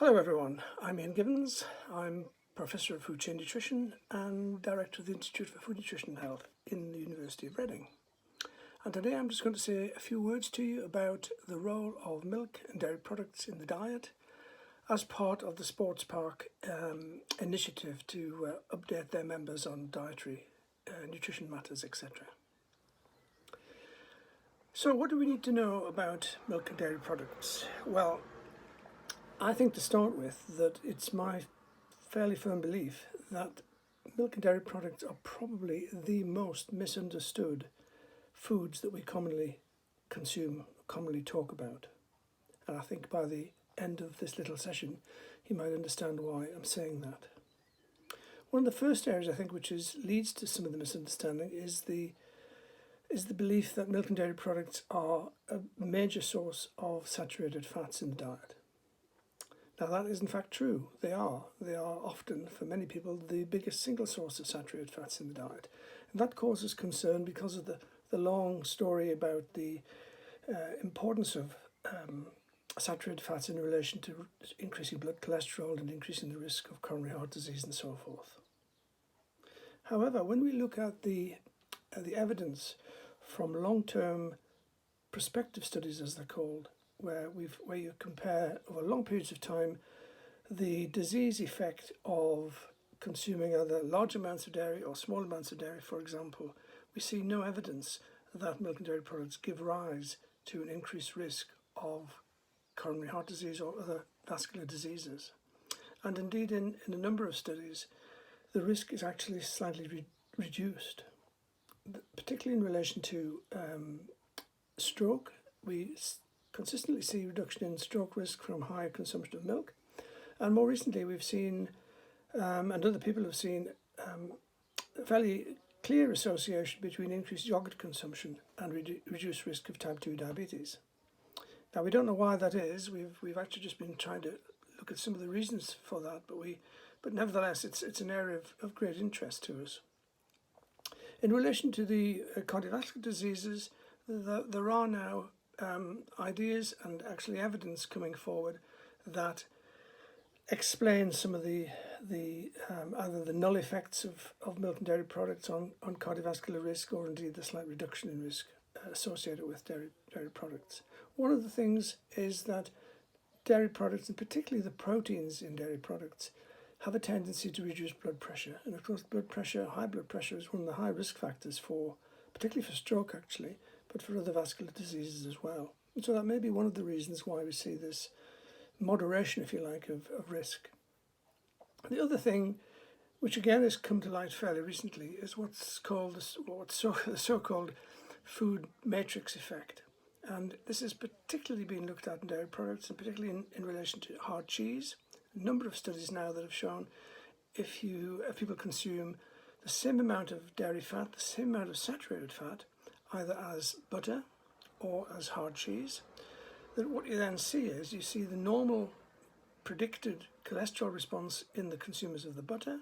Hello everyone, I'm Ian Gibbons. I'm Professor of Food Chain Nutrition and Director of the Institute for Food Nutrition and Health in the University of Reading. And today I'm just going to say a few words to you about the role of milk and dairy products in the diet as part of the Sports Park initiative to update their members on dietary nutrition matters, etc. So what do we need to know about milk and dairy products? Well, I think to start with that it's my fairly firm belief that milk and dairy products are probably the most misunderstood foods that we commonly consume, commonly talk about. And I think by the end of this little session, you might understand why I'm saying that. One of the first areas I think which leads to some of the misunderstanding is the belief that milk and dairy products are a major source of saturated fats in the diet. Now that is in fact true. They are often, for many people, the biggest single source of saturated fats in the diet. And that causes concern because of the long story about the importance of saturated fats in relation to increasing blood cholesterol and increasing the risk of coronary heart disease and so forth. However, when we look at the evidence from long-term prospective studies, as they're called, where you compare over long periods of time the disease effect of consuming either large amounts of dairy or small amounts of dairy, for example, we see no evidence that milk and dairy products give rise to an increased risk of coronary heart disease or other vascular diseases. And indeed, in a number of studies, the risk is actually slightly reduced, particularly in relation to stroke. We consistently see reduction in stroke risk from higher consumption of milk, and more recently we've seen, and other people have seen, a fairly clear association between increased yogurt consumption and reduced risk of type 2 diabetes. Now we don't know why that is. We've actually just been trying to look at some of the reasons for that, but nevertheless it's an area of great interest to us. In relation to the cardiovascular diseases, there are now ideas and actually evidence coming forward that explain some of the either the null effects of milk and dairy products on cardiovascular risk, or indeed the slight reduction in risk associated with dairy products. One of the things is that dairy products, and particularly the proteins in dairy products, have a tendency to reduce blood pressure. And of course, high blood pressure is one of the high risk factors particularly for stroke actually, but for other vascular diseases as well. And so that may be one of the reasons why we see this moderation, if you like, of risk. The other thing, which again has come to light fairly recently, is what's the so-called food matrix effect. And this is particularly being looked at in dairy products, and particularly in relation to hard cheese. A number of studies now that have shown if people consume the same amount of dairy fat, the same amount of saturated fat, either as butter or as hard cheese, that what you then see is you see the normal predicted cholesterol response in the consumers of the butter,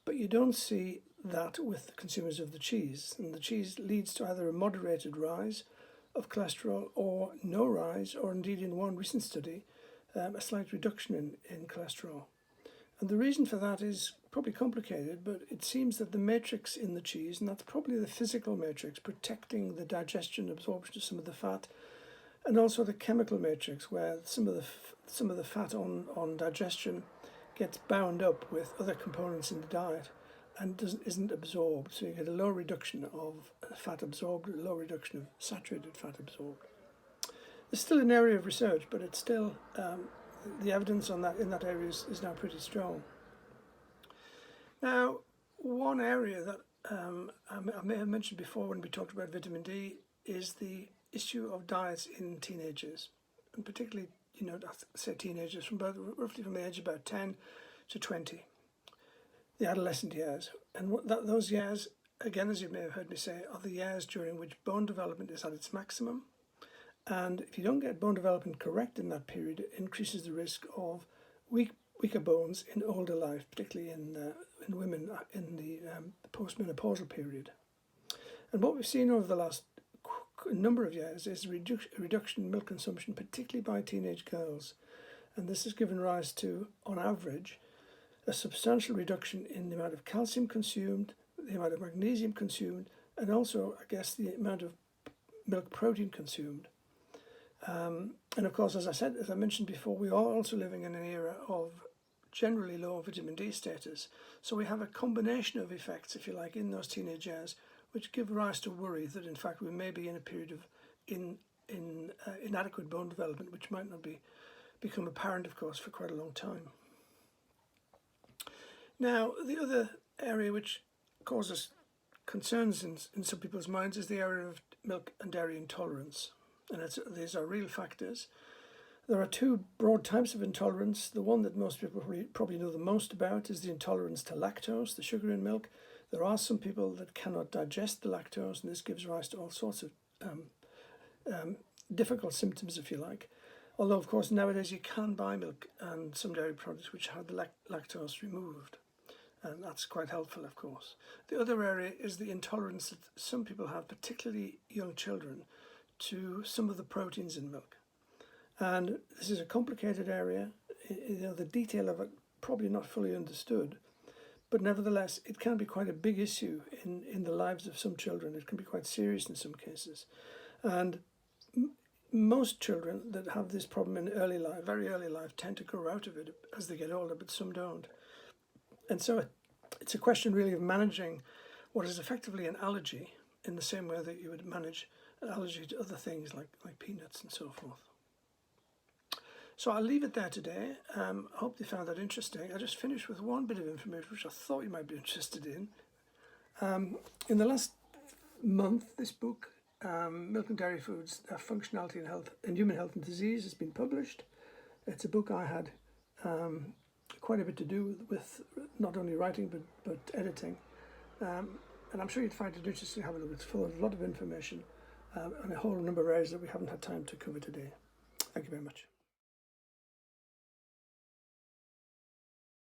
but you don't see that with the consumers of the cheese. And the cheese leads to either a moderated rise of cholesterol or no rise, or indeed in one recent study, a slight reduction in cholesterol. And the reason for that is probably complicated, but it seems that the matrix in the cheese, and that's probably the physical matrix protecting the digestion, absorption of some of the fat, and also the chemical matrix where some of the fat on digestion gets bound up with other components in the diet and isn't absorbed. So you get a low reduction of fat absorbed, a low reduction of saturated fat absorbed. It's still an area of research, but it's still the evidence on that in that area is now pretty strong. Now, one area that I may have mentioned before when we talked about vitamin D is the issue of diets in teenagers, and particularly, I say teenagers roughly from the age of about 10 to 20, the adolescent years. And those years, again, as you may have heard me say, are the years during which bone development is at its maximum. And if you don't get bone development correct in that period, it increases the risk of weaker bones in older life, particularly in women in the postmenopausal period. And what we've seen over the last number of years is a reduction in milk consumption, particularly by teenage girls. and this has given rise to, on average, a substantial reduction in the amount of calcium consumed, the amount of magnesium consumed, and also, I guess, the amount of milk protein consumed. And of course, as I mentioned before, we are also living in an era of generally low vitamin D status. So we have a combination of effects, if you like, in those teenage years, which give rise to worry that in fact we may be in a period of inadequate bone development, which might not become apparent, of course, for quite a long time. Now, the other area which causes concerns in some people's minds is the area of milk and dairy intolerance. And these are real factors. There are two broad types of intolerance. The one that most people probably know the most about is the intolerance to lactose, the sugar in milk. There are some people that cannot digest the lactose, and this gives rise to all sorts of difficult symptoms, if you like. Although, of course, nowadays you can buy milk and some dairy products which have the lactose removed. And that's quite helpful, of course. The other area is the intolerance that some people have, particularly young children, to some of the proteins in milk. And this is a complicated area. The detail of it probably not fully understood, but nevertheless, it can be quite a big issue in the lives of some children. It can be quite serious in some cases. And most children that have this problem in early life, very early life, tend to grow out of it as they get older, but some don't. And so it's a question really of managing what is effectively an allergy in the same way that you would manage an allergy to other things like peanuts and so forth. So I'll leave it there today. I hope you found that interesting. I'll just finish with one bit of information which I thought you might be interested in. In the last month, this book, Milk and Dairy Foods, Functionality in Health and Human Health and Disease, has been published. It's a book I had quite a bit to do with, not only writing but editing. And I'm sure you'd find it interesting to have a look. It's full of a lot of information on a whole number of areas that we haven't had time to cover today. Thank you very much.